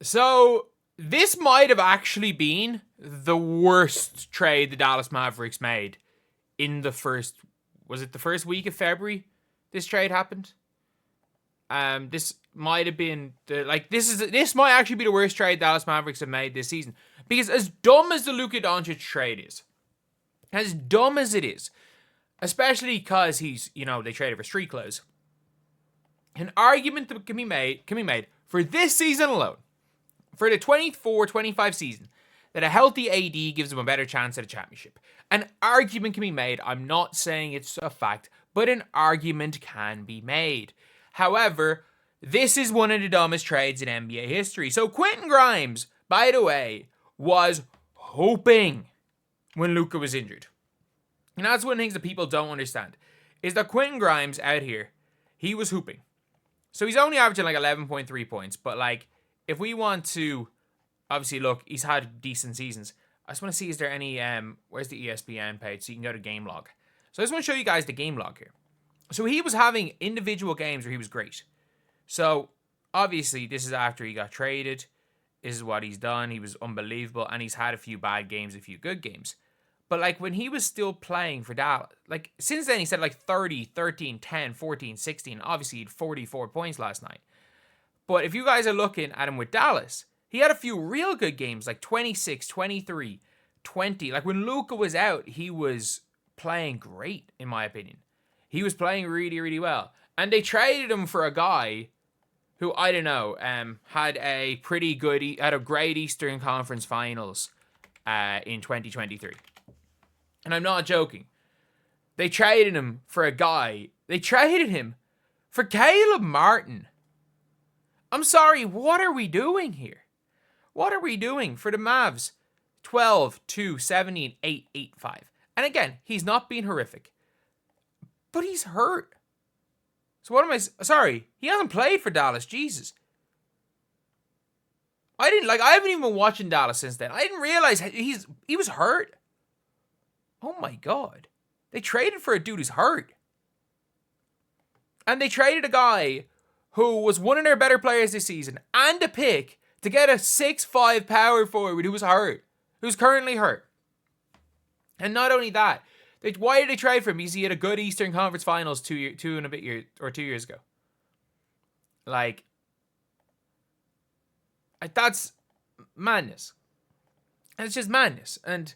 So this might have actually been the worst trade the Dallas Mavericks made in the first, was it the first week of February this trade happened? This might have been this might actually be the worst trade Dallas Mavericks have made this season. Because as dumb as the Luka Doncic trade is, as dumb as it is, especially because he's, they traded for street clothes, an argument that can be made for this season alone, for the 24-25 season, that a healthy AD gives him a better chance at a championship. An argument can be made. I'm not saying it's a fact, but an argument can be made. However, this is one of the dumbest trades in NBA history. So Quentin Grimes, by the way, was hoping when Luka was injured. And that's one of the things that people don't understand, is that Quentin Grimes out here, he was hooping. So he's only averaging 11.3 points, but if we want to, obviously look, he's had decent seasons. I just want to see, is there any, where's the ESPN page? So you can go to game log. So I just want to show you guys the game log here. So he was having individual games where he was great. So obviously this is after he got traded. This is what he's done. He was unbelievable, and he's had a few bad games, a few good games. But when he was still playing for Dallas, since then he said 30, 13, 10, 14, 16. Obviously he had 44 points last night. But if you guys are looking at him with Dallas, he had a few real good games, 26, 23, 20. When Luka was out, he was playing great, in my opinion. He was playing really, really well. And they traded him for a guy who, I don't know, had a great Eastern Conference Finals in 2023. And I'm not joking. They traded him for a guy. They traded him for Caleb Martin. I'm sorry, what are we doing here? What are we doing for the Mavs? 12, 2, 17, 8, 8, 5. And again, he's not being horrific. But he's hurt. So what am I... Sorry, he hasn't played for Dallas, Jesus. I haven't even been watching Dallas since then. I didn't realize he was hurt. Oh my God. They traded for a dude who's hurt. And they traded a guy who was one of their better players this season and a pick to get a 6'5" power forward who was hurt. Who's currently hurt. And not only that, why did they trade for him? Because he had a good Eastern Conference Finals 2 years ago. That's madness. And it's just madness. And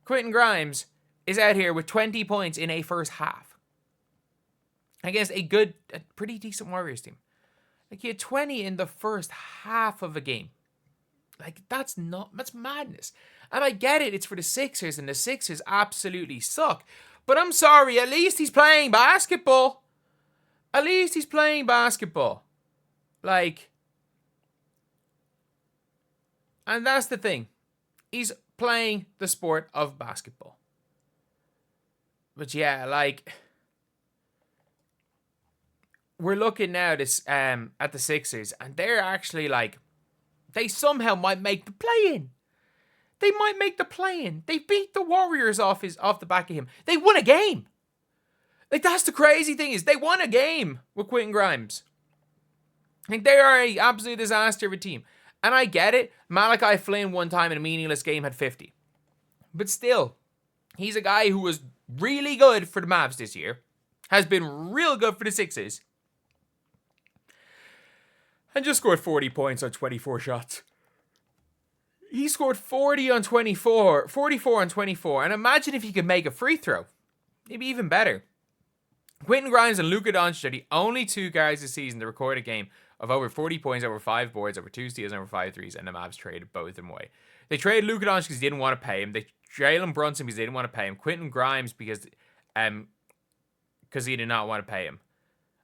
Quentin Grimes is out here with 20 points in a first half against a pretty decent Warriors team. He had 20 in the first half of a game. That's madness. And I get it, it's for the Sixers, and the Sixers absolutely suck. But I'm sorry, at least he's playing basketball. At least he's playing basketball. And that's the thing. He's playing the sport of basketball. But yeah, we're looking now at the Sixers, and they're actually they somehow might make the play-in. They might make the play-in. They beat the Warriors off the back of him. They won a game. That's the crazy thing, is they won a game with Quentin Grimes. They are an absolute disaster of a team. And I get it. Malachi Flynn one time in a meaningless game had 50. But still, he's a guy who was really good for the Mavs this year. Has been real good for the Sixers. And just scored 40 points on 24 shots. He scored 44 on 24. And imagine if he could make a free throw. Maybe even better. Quentin Grimes and Luka Doncic are the only two guys this season to record a game of over 40 points, over 5 boards, over 2 steals, and over 5 threes, and the Mavs traded both of them away. They traded Luka Doncic because they didn't want to pay him. They traded Jalen Brunson because they didn't want to pay him. Quentin Grimes because he did not want to pay him.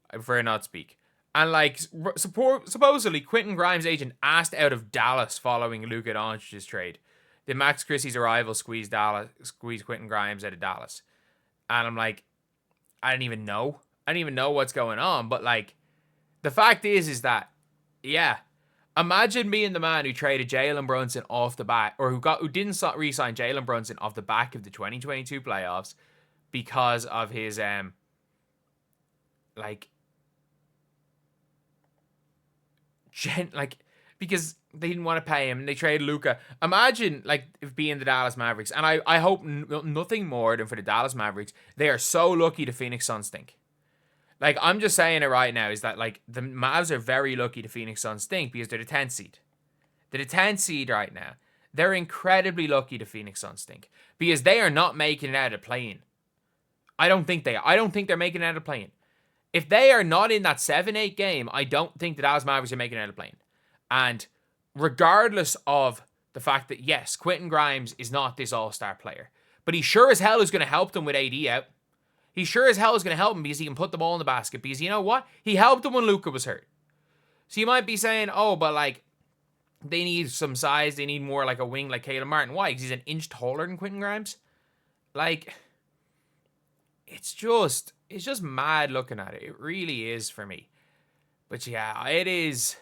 I prefer not speak. And supposedly Quentin Grimes' agent asked out of Dallas following Luka Doncic's trade. Did Max Christie's arrival squeeze Quentin Grimes out of Dallas? And I'm I didn't even know. I didn't even know what's going on. But the fact is that, yeah, imagine being the man who traded Jalen Brunson off the back, or who didn't re-sign Jalen Brunson off the back of the 2022 playoffs because of his because they didn't want to pay him and they traded Luka. Imagine, like, if being the Dallas Mavericks, and I hope nothing more than for the Dallas Mavericks, they are so lucky the Phoenix Suns stink. Like, I'm just saying it right now, is that, like, the Mavs are very lucky the Phoenix Suns stink because they're the 10th seed. They're the 10th seed right now. They're incredibly lucky the Phoenix Suns stink because they are not making it out of play-in. I don't think they are. I don't think they're making it out of play-in. If they are not in that 7-8 game, I don't think the Dallas Mavericks are making it out of play-in. And regardless of the fact that, yes, Quentin Grimes is not this all-star player, but he sure as hell is going to help them with AD out. He sure as hell is going to help them because he can put the ball in the basket. Because you know what? He helped them when Luka was hurt. So you might be saying, oh, but like, they need some size. They need more like a wing like Caleb Martin. Why? Because he's an inch taller than Quentin Grimes? Like, it's just mad looking at it. It really is for me. But yeah, it is.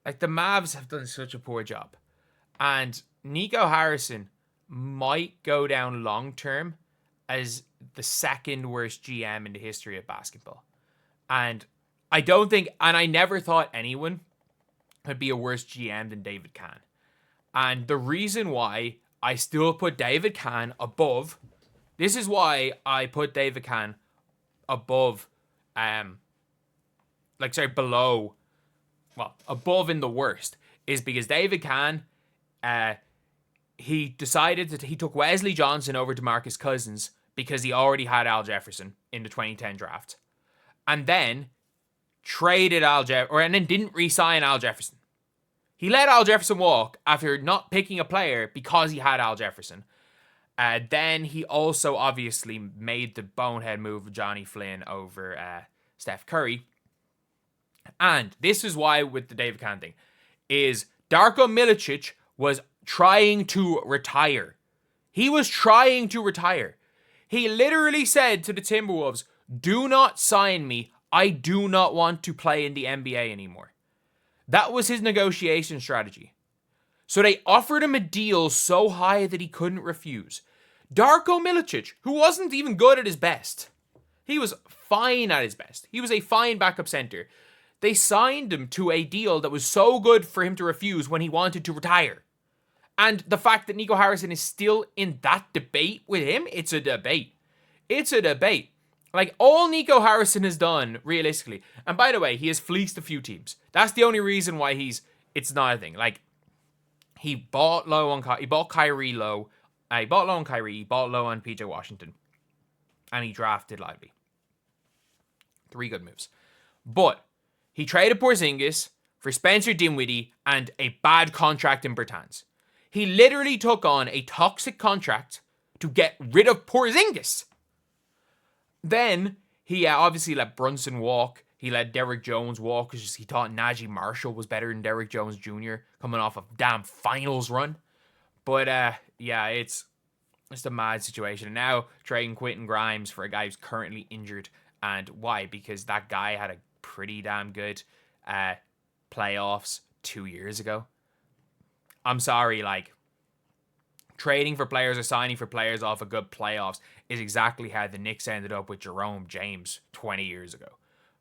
Like, the Mavs have done such a poor job. And Nico Harrison might go down long term as the second worst GM in the history of basketball. And I don't think, and I never thought anyone could be a worse GM than David Kahn. And the reason why I still put David Kahn above, this is why I put David Kahn above, below, well, above in the worst, is because David Kahn, he decided that he took Wesley Johnson over DeMarcus Cousins because he already had Al Jefferson in the 2010 draft. And then traded and then didn't re-sign Al Jefferson. He let Al Jefferson walk after not picking a player because he had Al Jefferson. Then he also obviously made the bonehead move of Johnny Flynn over Steph Curry. And this is why with the David Kahn thing, is Darko Milicic was trying to retire. He was trying to retire. He literally said to the Timberwolves, do not sign me. I do not want to play in the NBA anymore. That was his negotiation strategy. So they offered him a deal so high that he couldn't refuse. Darko Milicic, who wasn't even good at his best. He was fine at his best. He was a fine backup center. They signed him to a deal that was so good for him to refuse when he wanted to retire. And the fact that Nico Harrison is still in that debate with him, it's a debate. It's a debate. Like, all Nico Harrison has done, realistically, and by the way, he has fleeced a few teams. That's the only reason why it's not a thing. Like, he bought low on Kyrie, he bought low on Kyrie, he bought low on PJ Washington, and he drafted Lively. 3 good moves. But he traded Porzingis for Spencer Dinwiddie and a bad contract in Bertans. He literally took on a toxic contract to get rid of Porzingis. Then he obviously let Brunson walk. He let Derrick Jones walk because he thought Najee Marshall was better than Derrick Jones Jr. coming off a damn finals run. But yeah, it's a mad situation. And now trading Quentin Grimes for a guy who's currently injured. And why? Because that guy had a pretty damn good playoffs 2 years ago. I'm sorry, like, trading for players or signing for players off a good playoffs is exactly how the Knicks ended up with Jerome James 20 years ago.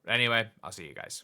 But anyway, I'll see you guys.